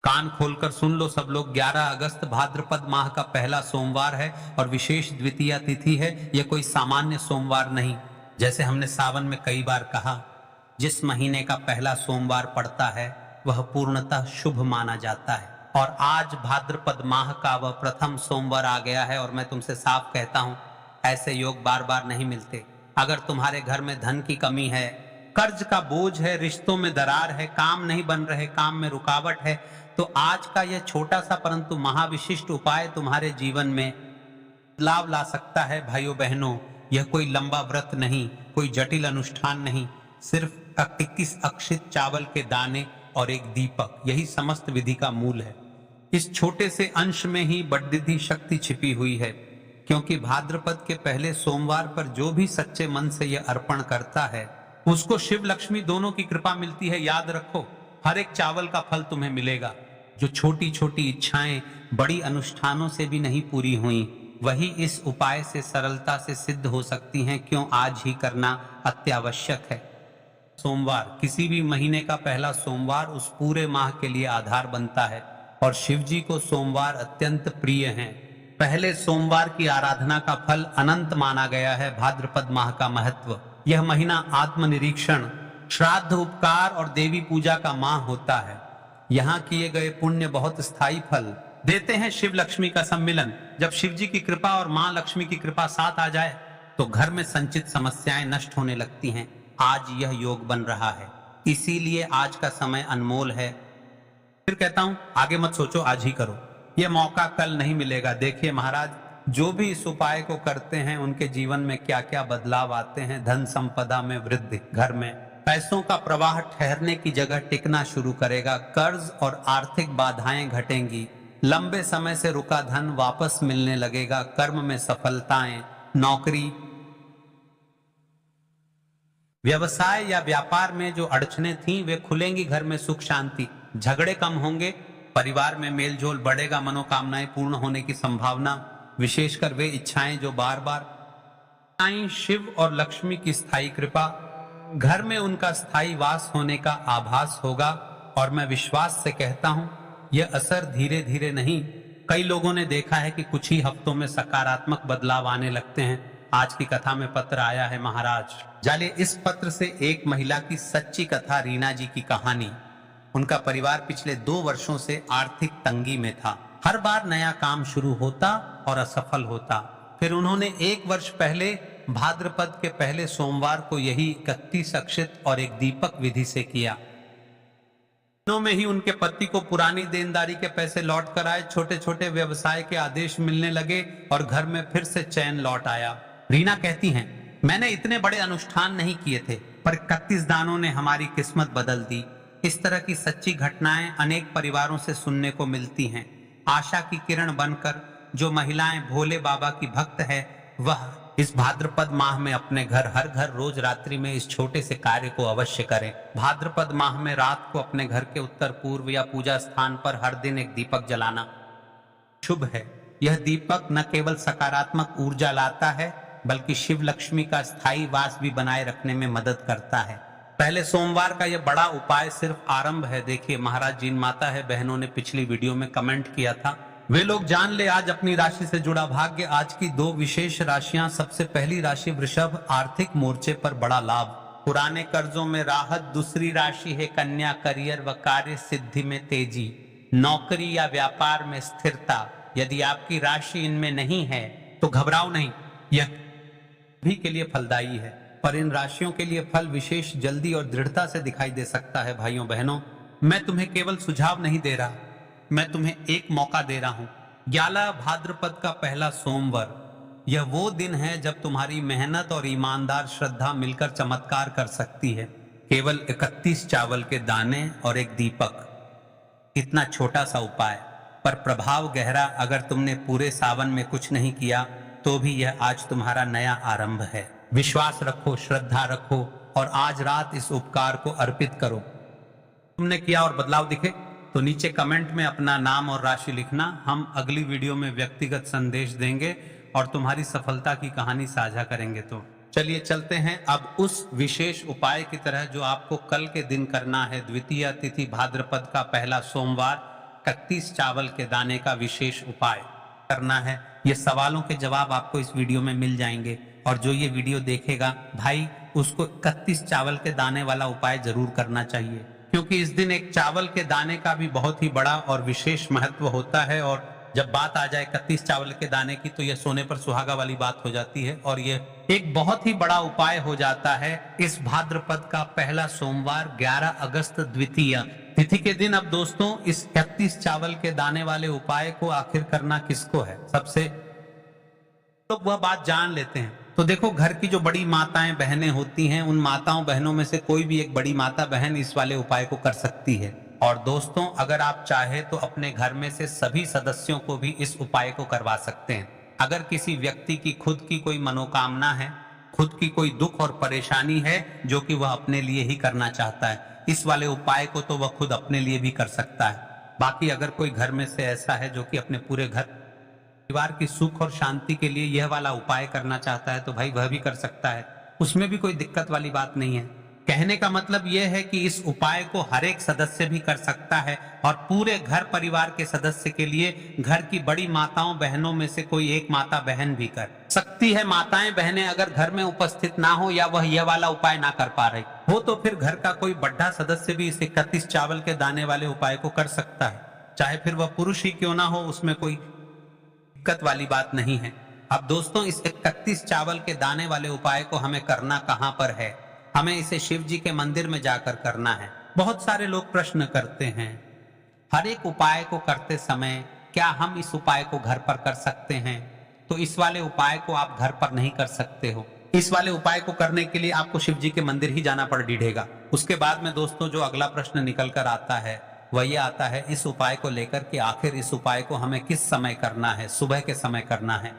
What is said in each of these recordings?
कान खोलकर सुन लो सब लोग, 11 अगस्त भाद्रपद माह का पहला सोमवार है और विशेष द्वितीया तिथि है। यह कोई सामान्य सोमवार नहीं। जैसे हमने सावन में कई बार कहा, जिस महीने का पहला सोमवार पड़ता है वह पूर्णतः शुभ माना जाता है। और आज भाद्रपद माह का वह प्रथम सोमवार आ गया है और मैं तुमसे साफ कहता हूं, ऐसे योग बार बार नहीं मिलते। अगर तुम्हारे घर में धन की कमी है, कर्ज का बोझ है, रिश्तों में दरार है, काम नहीं बन रहे, काम में रुकावट है, तो आज का यह छोटा सा परंतु महाविशिष्ट उपाय तुम्हारे जीवन में बदलाव ला सकता है। भाइयों बहनों, यह कोई लंबा व्रत नहीं, कोई जटिल अनुष्ठान नहीं, सिर्फ 21 अक्षित चावल के दाने और एक दीपक, यही समस्त विधि का मूल है। इस छोटे से अंश में ही बड़ी शक्ति छिपी हुई है, क्योंकि भाद्रपद के पहले सोमवार पर जो भी सच्चे मन से यह अर्पण करता है उसको शिव लक्ष्मी दोनों की कृपा मिलती है। याद रखो, हर एक चावल का फल तुम्हें मिलेगा। जो छोटी छोटी इच्छाएं बड़ी अनुष्ठानों से भी नहीं पूरी हुई, वही इस उपाय से सरलता से सिद्ध हो सकती हैं। क्यों आज ही करना अत्यावश्यक है। सोमवार, किसी भी महीने का पहला सोमवार उस पूरे माह के लिए आधार बनता है और शिव जी को सोमवार अत्यंत प्रिय हैं। पहले सोमवार की आराधना का फल अनंत माना गया है। भाद्रपद माह का महत्व, यह महीना आत्मनिरीक्षण, श्राद्ध, उपकार और देवी पूजा का माह होता है। यहाँ किए गए पुण्य बहुत स्थायी फल देते हैं। शिव लक्ष्मी का सम्मिलन, जब शिव जी की कृपा और मां लक्ष्मी की कृपा साथ आ जाए तो घर में संचित समस्याएं नष्ट होने लगती हैं। आज यह योग बन रहा है, इसीलिए आज का समय अनमोल है। फिर कहता हूं, आगे मत सोचो, आज ही करो। यह मौका कल नहीं मिलेगा। देखिए महाराज, जो भी इस उपाय को करते हैं उनके जीवन में क्या क्या बदलाव आते हैं। धन संपदा में वृद्धि, घर में पैसों का प्रवाह ठहरने की जगह टिकना शुरू करेगा, कर्ज और आर्थिक बाधाएं घटेंगी, लंबे समय से रुका धन वापस मिलने लगेगा, कर्म में सफलताएं, नौकरी, व्यवसाय या व्यापार में जो अड़चने थीं वे खुलेंगी, घर में सुख शांति, झगड़े कम होंगे, परिवार में मेलजोल बढ़ेगा, मनोकामनाएं पूर्ण होने की संभावना, विशेषकर वे इच्छाएं जो बार बार, शिव और लक्ष्मी की स्थायी कृपा, घर में उनका स्थायी वास होने का आभास होगा। और मैं विश्वास से कहता हूं, यह असर धीरे धीरे नहीं, कई लोगों ने देखा है कि कुछ ही हफ्तों में सकारात्मक बदलाव आने लगते हैं। आज की कथा में पत्र आया है महाराज। जालिए, इस पत्र से एक महिला की सच्ची कथा, रीना जी की कहानी। उनका परिवार पिछले 2 वर्षों से आर्थिक तंगी में था। हर बार नया काम शुरू होता और असफल होता। फिर उन्होंने 1 वर्ष पहले भाद्रपद के पहले सोमवार को यही 31 अक्षित और एक दीपक विधि से किया। दिनों में ही उनके पति को पुरानी देनदारी के पैसे लौट कर आए, छोटे छोटे व्यवसाय के आदेश मिलने लगे और घर में फिर से चैन लौट आया। रीना कहती हैं, मैंने इतने बड़े अनुष्ठान नहीं किए थे, पर 31 दानों ने हमारी किस्मत बदल दी। इस तरह की सच्ची घटनाएं अनेक परिवारों से सुनने को मिलती हैं। आशा की किरण बनकर जो महिलाएं भोले बाबा की भक्त है, वह इस भाद्रपद माह में अपने घर, हर घर रोज रात्रि में इस छोटे से कार्य को अवश्य करें। भाद्रपद माह में रात को अपने घर के उत्तर पूर्व या पूजा स्थान पर हर दिन एक दीपक जलाना शुभ है। यह दीपक न केवल सकारात्मक ऊर्जा लाता है, बल्कि शिव लक्ष्मी का स्थायी वास भी बनाए रखने में मदद करता है। पहले सोमवार का यह बड़ा उपाय सिर्फ आरंभ है। देखिए महाराज, जिन माता है बहनों ने पिछली वीडियो में कमेंट किया था, वे लोग जान ले आज अपनी राशि से जुड़ा भाग्य। आज की 2 विशेष राशियां। सबसे पहली राशि वृषभ, आर्थिक मोर्चे पर बड़ा लाभ, पुराने कर्जों में राहत। दूसरी राशि है कन्या, करियर व कार्य सिद्धि में तेजी, नौकरी या व्यापार में स्थिरता। यदि आपकी राशि इनमें नहीं है तो घबराओ नहीं, यह भी के लिए फलदायी है, पर इन राशियों के लिए फल विशेष जल्दी और दृढ़ता से दिखाई दे सकता है। भाइयों बहनों, मैं तुम्हें केवल सुझाव नहीं दे रहा, मैं तुम्हें एक मौका दे रहा हूं। 11 भाद्रपद का पहला सोमवार, यह वो दिन है जब तुम्हारी मेहनत और ईमानदार श्रद्धा मिलकर चमत्कार कर सकती है। केवल 31 चावल के दाने और एक दीपक, इतना छोटा सा उपाय, पर प्रभाव गहरा। अगर तुमने पूरे सावन में कुछ नहीं किया तो भी यह आज तुम्हारा नया आरंभ है। विश्वास रखो, श्रद्धा रखो और आज रात इस उपकार को अर्पित करो। तुमने किया और बदलाव दिखे तो नीचे कमेंट में अपना नाम और राशि लिखना। हम अगली वीडियो में व्यक्तिगत संदेश देंगे और तुम्हारी सफलता की कहानी साझा करेंगे। तो चलिए चलते हैं अब उस विशेष उपाय की तरह जो आपको कल के दिन करना है। द्वितीया तिथि भाद्रपद का पहला सोमवार 31 चावल के दाने का विशेष उपाय करना है। ये सवालों के जवाब आपको इस वीडियो में मिल जाएंगे और जो ये वीडियो देखेगा भाई उसको 31 चावल के दाने वाला उपाय जरूर करना चाहिए, क्योंकि इस दिन एक चावल के दाने का भी बहुत ही बड़ा और विशेष महत्व होता है। और जब बात आ जाए 31 चावल के दाने की तो यह सोने पर सुहागा वाली बात हो जाती है और ये एक बहुत ही बड़ा उपाय हो जाता है इस भाद्रपद का पहला सोमवार 11 अगस्त द्वितीय तिथि के दिन। अब दोस्तों इस 31 चावल के दाने वाले उपाय को आखिर करना किसको है, सबसे लोग वह बात जान लेते हैं। तो देखो, घर की जो बड़ी माताएं बहनें होती हैं, उन माताओं बहनों में से कोई भी एक बड़ी माता बहन इस वाले उपाय को कर सकती है। और दोस्तों अगर आप चाहे तो अपने घर में से सभी सदस्यों को भी इस उपाय को करवा सकते हैं। अगर किसी व्यक्ति की खुद की कोई मनोकामना है, खुद की कोई दुख और परेशानी है जो कि वह अपने लिए ही करना चाहता है, इस वाले उपाय को तो वह खुद अपने लिए भी कर सकता है। बाकी अगर कोई घर में से ऐसा है जो कि अपने पूरे घर परिवार की सुख और शांति के लिए यह वाला उपाय करना चाहता है तो भाई वह भी कर सकता है, उसमें भी कोई दिक्कत वाली बात नहीं है। कहने का मतलब यह है कि इस उपाय को हर एक सदस्य भी कर सकता है और पूरे घर परिवार के सदस्य के लिए घर की बड़ी माताओं बहनों में से कोई एक माता बहन भी कर सकती है। माताएं बहनें अगर घर में उपस्थित ना हो या वह यह वाला उपाय ना कर पा रही हो तो फिर घर का कोई बड़ा सदस्य भी इस 31 चावल के दाने वाले उपाय को कर सकता है, चाहे फिर वह पुरुष ही क्यों ना हो, उसमें कोई दिक्कत वाली बात नहीं है। अब दोस्तों इस 31 चावल के दाने वाले उपाय को हमें करना कहां पर है? हमें इसे शिव जी के मंदिर में जाकर करना है। बहुत सारे लोग प्रश्न करते हैं, हर एक उपाय को करते समय क्या हम इस उपाय को घर पर कर सकते हैं? तो इस वाले उपाय को आप घर पर नहीं कर सकते हो। इस वाले उपाय को करने के लिए आपको शिव जी के मंदिर ही जाना पड़ डीढ़ेगा। उसके बाद में दोस्तों जो अगला प्रश्न निकल कर आता है वह ये आता है इस उपाय को लेकर कि आखिर इस उपाय को हमें किस समय करना है? सुबह के समय करना है,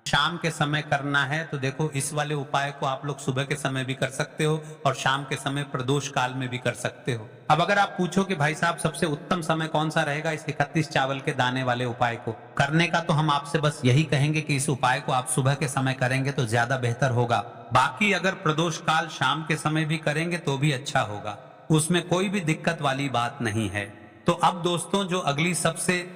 शाम के समय करना है? तो देखो इस वाले उपाय को आप लोग सुबह के समय भी कर सकते हो और शाम के समय प्रदोष काल में भी कर सकते हो। अब अगर आप पूछो कि भाई साहब सबसे उत्तम समय कौन सा रहेगा इस 31 चावल के दाने वाले उपाय को करने का, तो हम आपसे बस यही कहेंगे कि इस उपाय को आप सुबह के समय करेंगे तो ज्यादा बेहतर होगा। बाकी अगर प्रदोष काल शाम के समय भी करेंगे तो भी अच्छा होगा, उसमें कोई भी दिक्कत वाली बात नहीं है। तो अब दोस्तों जो अगली सबसे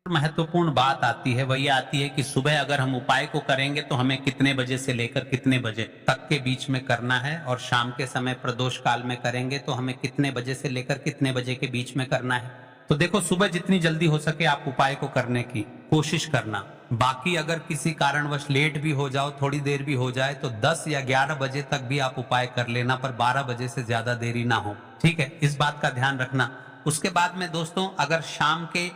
महत्वपूर्ण बात आती है वह ये आती है कि सुबह अगर हम उपाय को करेंगे तो हमें कितने बजे से लेकर कितने बजे तक के बीच में करना है, और शाम के समय प्रदोष काल में करेंगे तो हमें कितने बजे से लेकर कितने बजे के बीच में करना है। तो देखो सुबह जितनी जल्दी हो सके आप उपाय को करने की कोशिश करना। बाकी अगर किसी कारणवश लेट भी हो जाओ, थोड़ी देर भी हो जाए, तो 10 या 11 बजे तक भी आप उपाय कर लेना, पर 12 बजे से ज्यादा देरी ना हो, ठीक है? इस बात का ध्यान रखना। उसके बाद में दोस्तों अगर शाम के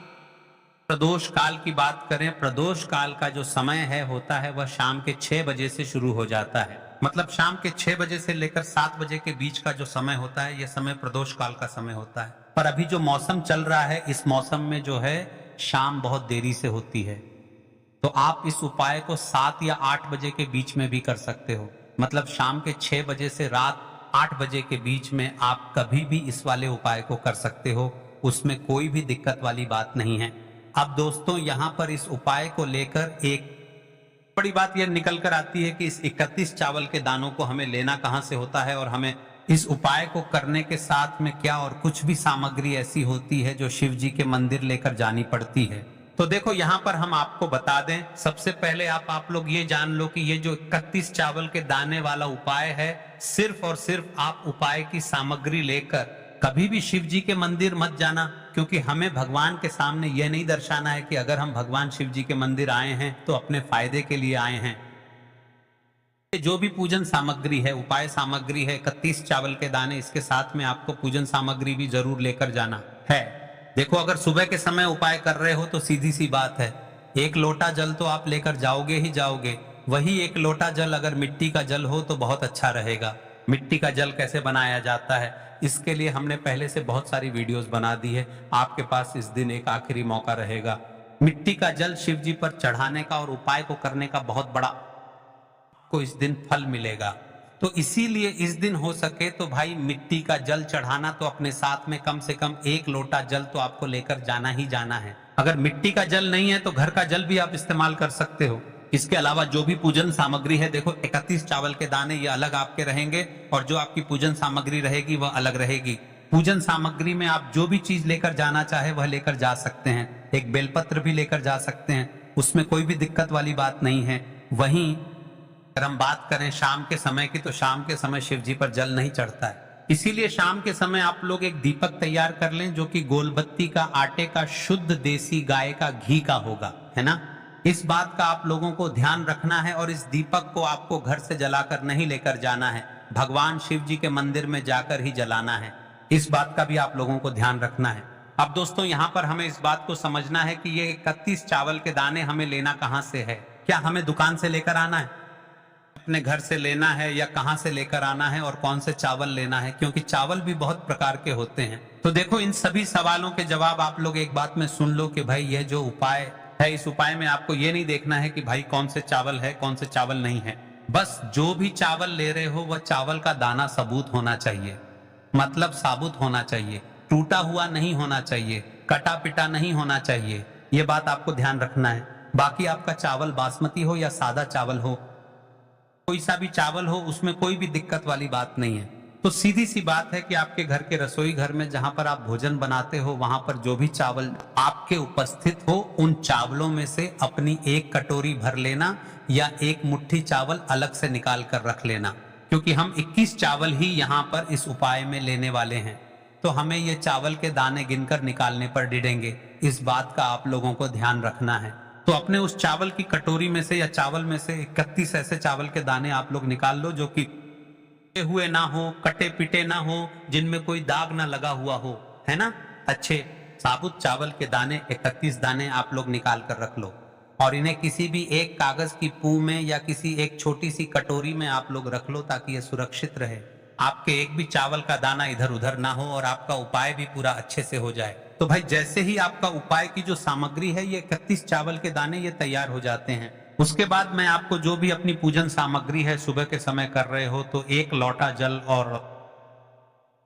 प्रदोष काल की बात करें, प्रदोष काल का जो समय है होता है वह शाम के 6 बजे से शुरू हो जाता है। मतलब शाम के 6 बजे से लेकर 7 बजे के बीच का जो समय होता है यह समय प्रदोष काल का समय होता है। पर अभी जो मौसम चल रहा है इस मौसम में जो है शाम बहुत देरी से होती है, तो आप इस उपाय को 7 या 8 बजे के बीच में भी कर सकते हो। मतलब शाम के 6 बजे से रात 8 बजे के बीच में आप कभी भी इस वाले उपाय को कर सकते हो, उसमें कोई भी दिक्कत वाली बात नहीं है। अब दोस्तों यहाँ पर इस उपाय को लेकर एक बड़ी बात यह निकल कर आती है कि इस 31 चावल के दानों को हमें लेना कहाँ से होता है और हमें इस उपाय को करने के साथ में क्या और कुछ भी सामग्री ऐसी होती है जो शिव जी के मंदिर लेकर जानी पड़ती है। तो देखो यहाँ पर हम आपको बता दें, सबसे पहले आप लोग ये जान लो कि ये जो 31 चावल के दाने वाला उपाय है, सिर्फ और सिर्फ आप उपाय की सामग्री लेकर कभी भी शिव जी के मंदिर मत जाना, क्योंकि हमें भगवान के सामने यह नहीं दर्शाना है कि अगर हम भगवान शिव जी के मंदिर आए हैं तो अपने फायदे के लिए आए हैं। जो भी पूजन सामग्री है, उपाय सामग्री है, 31 चावल के दाने, इसके साथ में आपको पूजन सामग्री भी जरूर लेकर जाना है। देखो अगर सुबह के समय उपाय कर रहे हो तो सीधी सी बात है, 1 लोटा जल तो आप लेकर जाओगे ही जाओगे। वही 1 लोटा जल अगर मिट्टी का जल हो तो बहुत अच्छा रहेगा। मिट्टी का जल कैसे बनाया जाता है इसके लिए हमने पहले से बहुत सारी वीडियोस बना दी है, आपके पास इस दिन एक आखिरी मौका रहेगा। मिट्टी का जल शिव जी पर चढ़ाने का और उपाय को करने का बहुत बड़ा को इस दिन फल मिलेगा। तो इसीलिए इस दिन हो सके तो भाई मिट्टी का जल चढ़ाना तो अपने साथ में कम से कम 1 लोटा जल तो आपको लेकर जाना ही जाना है। अगर मिट्टी का जल नहीं है तो घर का जल भी आप इस्तेमाल कर सकते हो। इसके अलावा जो भी पूजन सामग्री है, देखो 31 चावल के दाने ये अलग आपके रहेंगे और जो आपकी पूजन सामग्री रहेगी वह अलग रहेगी। पूजन सामग्री में आप जो भी चीज लेकर जाना चाहे वह लेकर जा सकते हैं। एक बेलपत्र भी लेकर जा सकते हैं, उसमें कोई भी दिक्कत वाली बात नहीं है। वहीं अगर हम बात करें शाम के समय की, तो शाम के समय शिव जी पर जल नहीं चढ़ता है, इसीलिए शाम के समय आप लोग एक दीपक तैयार कर लें जो कि गोलबत्ती का, आटे का, शुद्ध देसी गाय का घी का होगा, है ना। इस बात का आप लोगों को ध्यान रखना है और इस दीपक को आपको घर से जलाकर नहीं लेकर जाना है, भगवान शिव जी के मंदिर में जाकर ही जलाना है। इस बात का भी आप लोगों को ध्यान रखना है। अब दोस्तों यहाँ पर हमें इस बात को समझना है कि ये 31 चावल के दाने हमें लेना कहाँ से है। क्या हमें दुकान से लेकर आना है, अपने घर से लेना है, या कहां से लेकर आना है और कौन से चावल लेना है, क्योंकि चावल भी बहुत प्रकार के होते हैं। तो देखो, इन सभी सवालों के जवाब आप लोग एक बात में सुन लो कि भाई यह जो उपाय है, इस उपाय में आपको ये नहीं देखना है कि भाई कौन से चावल है, कौन से चावल नहीं है। बस जो भी चावल ले रहे हो वह चावल का दाना सबूत होना चाहिए, मतलब साबुत होना चाहिए, टूटा हुआ नहीं होना चाहिए, कटा पिटा नहीं होना चाहिए। ये बात आपको ध्यान रखना है। बाकी आपका चावल बासमती हो या सादा चावल हो, कोई सा भी चावल हो, उसमें कोई भी दिक्कत वाली बात नहीं है। तो सीधी सी बात है कि आपके घर के रसोई घर में जहां पर आप भोजन बनाते हो, वहां पर जो भी चावल आपके उपस्थित हो, उन चावलों में से अपनी एक कटोरी भर लेना या एक मुट्ठी चावल अलग से निकाल कर रख लेना, क्योंकि हम 21 चावल ही यहाँ पर इस उपाय में लेने वाले हैं। तो हमें ये चावल के दाने गिनकर निकालने पर डिडेंगे, इस बात का आप लोगों को ध्यान रखना है। तो अपने उस चावल की कटोरी में से या चावल में से 31 ऐसे चावल के दाने आप लोग निकाल लो जो कि हुए ना हो, कटे पिटे ना हो, जिनमें कोई दाग ना लगा हुआ हो, है ना। अच्छे साबुत चावल के दाने 31 दाने आप लोग निकाल कर रख लो और इन्हें किसी भी एक कागज की पू में या किसी एक छोटी सी कटोरी में आप लोग रख लो, ताकि ये सुरक्षित रहे, आपके एक भी चावल का दाना इधर उधर ना हो और आपका उपाय भी पूरा अच्छे से हो जाए। तो भाई जैसे ही आपका उपाय की जो सामग्री है, ये 31 चावल के दाने ये तैयार हो जाते हैं, उसके बाद मैं आपको जो भी अपनी पूजन सामग्री है सुबह के समय कर रहे हो, तो 1 लोटा जल और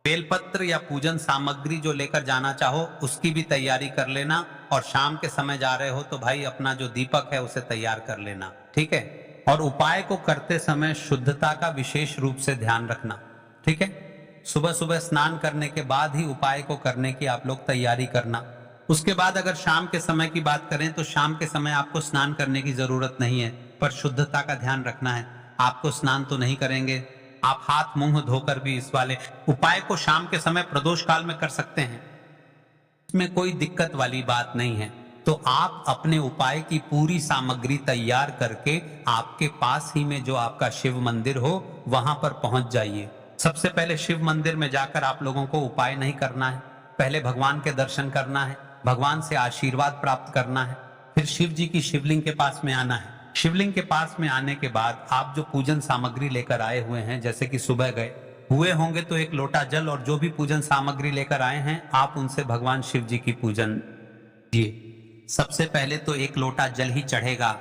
बेलपत्र या पूजन सामग्री जो लेकर जाना चाहो उसकी भी तैयारी कर लेना। और शाम के समय जा रहे हो तो भाई अपना जो दीपक है उसे तैयार कर लेना, ठीक है। और उपाय को करते समय शुद्धता का विशेष रूप से ध्यान रखना, ठीक है। सुबह सुबह स्नान करने के बाद ही उपाय को करने की आप लोग तैयारी करना। उसके बाद अगर शाम के समय की बात करें तो शाम के समय आपको स्नान करने की जरूरत नहीं है, पर शुद्धता का ध्यान रखना है। आपको स्नान तो नहीं करेंगे, आप हाथ मुंह धोकर भी इस वाले उपाय को शाम के समय प्रदोष काल में कर सकते हैं, इसमें कोई दिक्कत वाली बात नहीं है। तो आप अपने उपाय की पूरी सामग्री तैयार करके आपके पास ही में जो आपका शिव मंदिर हो वहां पर पहुंच जाइए। सबसे पहले शिव मंदिर में जाकर आप लोगों को उपाय नहीं करना है, पहले भगवान के दर्शन करना है, भगवान से आशीर्वाद प्राप्त करना है, फिर शिव जी की शिवलिंग के पास में आना है। शिवलिंग के पास में आने के बाद आप जो पूजन सामग्री लेकर आए हुए हैं, जैसे कि सुबह गए हुए होंगे तो 1 लोटा जल और जो भी पूजन सामग्री लेकर आए हैं आप उनसे भगवान शिव जी की पूजन कीजिए। सबसे पहले तो 1 लोटा जल ही चढ़ेगा,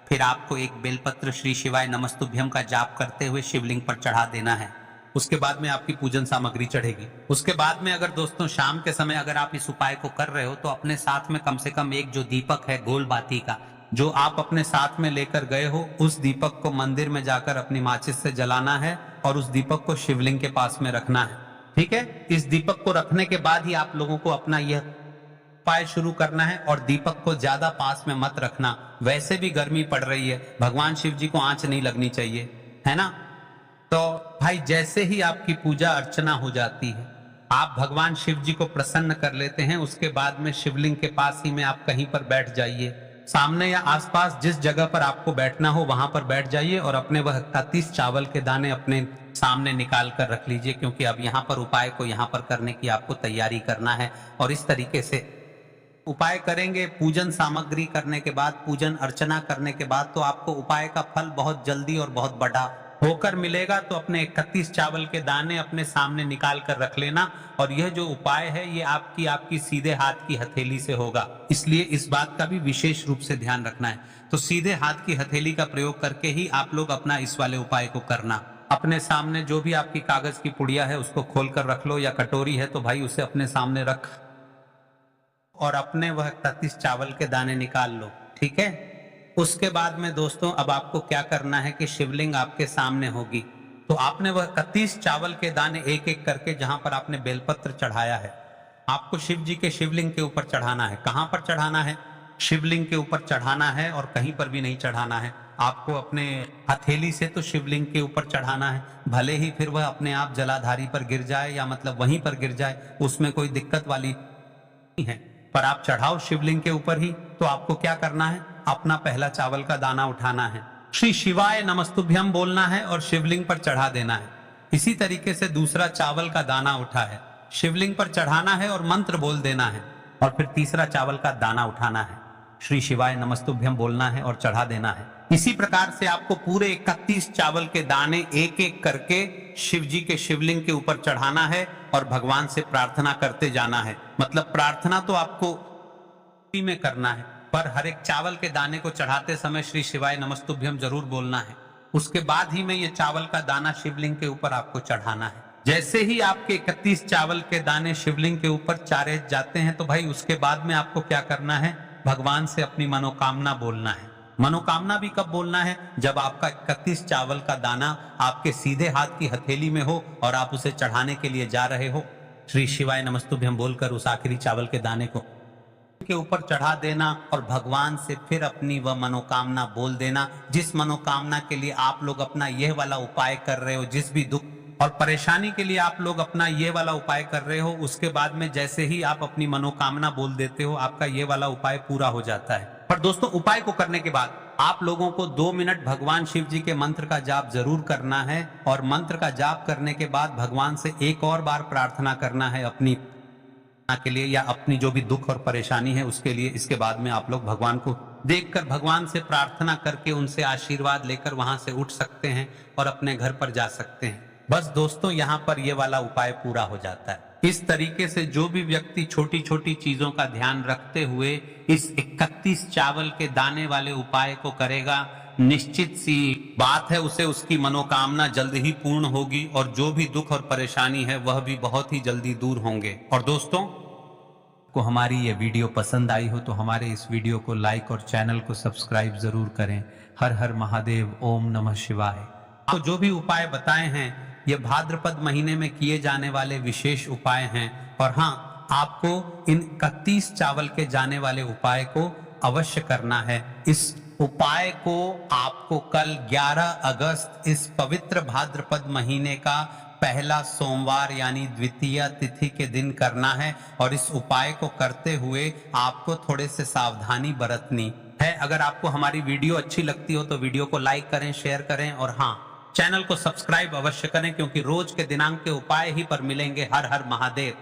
फिर आपको एक बेलपत्र श्री शिवाय नमस्तुभ्यम का जाप करते हुए शिवलिंग पर चढ़ा देना है। उसके बाद में आपकी पूजन सामग्री चढ़ेगी। उसके बाद में अगर दोस्तों शाम के समय अगर आप इस उपाय को कर रहे हो तो अपने साथ में कम से कम एक जो दीपक है गोल बाती का, जो आप अपने साथ में लेकर गए हो, उस दीपक को मंदिर में जाकर अपनी माचिस से जलाना है और उस दीपक को शिवलिंग के पास में रखना है, ठीक है। इस दीपक को रखने के बाद ही आप लोगों को अपना यह उपाय शुरू करना है और दीपक को ज्यादा पास में मत रखना, वैसे भी गर्मी पड़ रही है, भगवान शिव जी को आंच नहीं लगनी चाहिए, है ना। तो भाई जैसे ही आपकी पूजा अर्चना हो जाती है, आप भगवान शिव जी को प्रसन्न कर लेते हैं, उसके बाद में शिवलिंग के पास ही में आप कहीं पर बैठ जाइए, सामने या आसपास जिस जगह पर आपको बैठना हो वहां पर बैठ जाइए और अपने वह 31 चावल के दाने अपने सामने निकाल कर रख लीजिए, क्योंकि अब यहाँ पर उपाय को यहाँ पर करने की आपको तैयारी करना है। और इस तरीके से उपाय करेंगे, पूजन सामग्री करने के बाद, पूजन अर्चना करने के बाद, तो आपको उपाय का फल बहुत जल्दी और बहुत बड़ा होकर मिलेगा। तो अपने 31 चावल के दाने अपने सामने निकाल कर रख लेना। और यह जो उपाय है ये आपकी सीधे हाथ की हथेली से होगा, इसलिए इस बात का भी विशेष रूप से ध्यान रखना है। तो सीधे हाथ की हथेली का प्रयोग करके ही आप लोग अपना इस वाले उपाय को करना। अपने सामने जो भी आपकी कागज की पुड़िया है उसको खोल कर रख लो, या कटोरी है तो भाई उसे अपने सामने रख और अपने वह 31 चावल के दाने निकाल लो, ठीक है। उसके बाद में दोस्तों अब आपको क्या करना है कि शिवलिंग आपके सामने होगी, तो आपने वह 31 चावल के दाने एक एक करके जहां पर आपने बेलपत्र चढ़ाया है, आपको शिव जी के शिवलिंग के ऊपर चढ़ाना है। कहां पर चढ़ाना है? शिवलिंग के ऊपर चढ़ाना है और कहीं पर भी नहीं चढ़ाना है। आपको अपने हथेली से तो शिवलिंग के ऊपर चढ़ाना है, भले ही फिर वह अपने आप जलाधारी पर गिर जाए या मतलब वहीं पर गिर जाए, उसमें कोई दिक्कत वाली नहीं है, पर आप चढ़ाओ शिवलिंग के ऊपर ही। तो आपको क्या करना है? अपना पहला चावल का दाना उठाना है, श्री शिवाय नमस्तुभ्यम बोलना है और शिवलिंग पर चढ़ा देना है। इसी तरीके से दूसरा चावल का दाना उठा है, शिवलिंग पर चढ़ाना है और मंत्र बोल देना है। और फिर तीसरा चावल का दाना उठाना है, श्री शिवाय नमस्तुभ्यम बोलना है और चढ़ा देना है। इसी प्रकार से आपको पूरे 31 चावल के दाने एक एक करके शिव जी के शिवलिंग के ऊपर चढ़ाना है और भगवान से प्रार्थना करते जाना है। मतलब प्रार्थना तो आपको में करना है, पर हर एक चावल के दाने को चढ़ाते समय श्री शिवाय नमस्तुभ्यम जरूर बोलना है। उसके बाद ही में ये चावल का दाना शिवलिंग के ऊपर आपको चढ़ाना है। जैसे ही आपके 31 चावल के दाने शिवलिंग के ऊपर चारे जाते हैं तो भाई उसके बाद में आपको क्या करना है? भगवान से अपनी मनोकामना बोलना है। मनोकामना भी कब बोलना है? जब आपका 31 चावल का दाना आपके सीधे हाथ की हथेली में हो और आप उसे चढ़ाने के लिए जा रहे हो। श्री शिवाय नमस्तुभ्यम बोलकर उस आखिरी चावल के दाने को के ऊपर चढ़ा देना और भगवान से फिर अपनी वह मनोकामना बोल देना, जिस मनोकामना के लिए आप लोग अपना यह वाला उपाय कर रहे हो, जिस भी दुख और परेशानी के लिए आप लोग अपना ये वाला उपाय कर रहे हो, उसके बाद में जैसे ही आप अपनी मनोकामना बोल देते हो, आपका ये वाला उपाय पूरा हो जाता है। पर दोस्तों, उपाय को करने के बाद आप लोगों को 2 मिनट भगवान शिव जी के मंत्र का जाप जरूर करना है और मंत्र का जाप करने के बाद भगवान से एक और बार प्रार्थना करना है अपनी के लिए या अपनी जो भी दुख और परेशानी है उसके लिए। इसके बाद में आप लोग भगवान को देखकर भगवान से प्रार्थना करके उनसे आशीर्वाद लेकर वहां से उठ सकते हैं और अपने घर पर जा सकते हैं। बस दोस्तों, यहाँ पर ये वाला उपाय पूरा हो जाता है। इस तरीके से जो भी व्यक्ति छोटी छोटी चीजों का ध्यान रखते हुए इस 31 चावल के दाने वाले उपाय को करेगा, निश्चित सी बात है उसे उसकी मनोकामना जल्द ही पूर्ण होगी और जो भी दुख और परेशानी है वह भी बहुत ही जल्दी दूर होंगे। और दोस्तों को हमारी ये वीडियो पसंद आई हो तो हमारे इस वीडियो को लाइक और चैनल को सब्सक्राइब जरूर करें। हर हर महादेव, ओम नमः शिवाय। तो जो भी उपाय बताए हैं ये भाद्रपद महीने में किए जाने वाले विशेष उपाय हैं। और हाँ, आपको इन 31 चावल के जाने वाले उपाय को अवश्य करना है। इस उपाय को आपको कल 11 अगस्त इस पवित्र भाद्रपद महीने का पहला सोमवार यानी द्वितीय तिथि के दिन करना है। और इस उपाय को करते हुए आपको थोड़े से सावधानी बरतनी है। अगर आपको हमारी वीडियो अच्छी लगती हो तो वीडियो को लाइक करें, शेयर करें और हाँ, चैनल को सब्सक्राइब अवश्य करें, क्योंकि रोज के दिनांक के उपाय ही पर मिलेंगे। हर हर महादेव।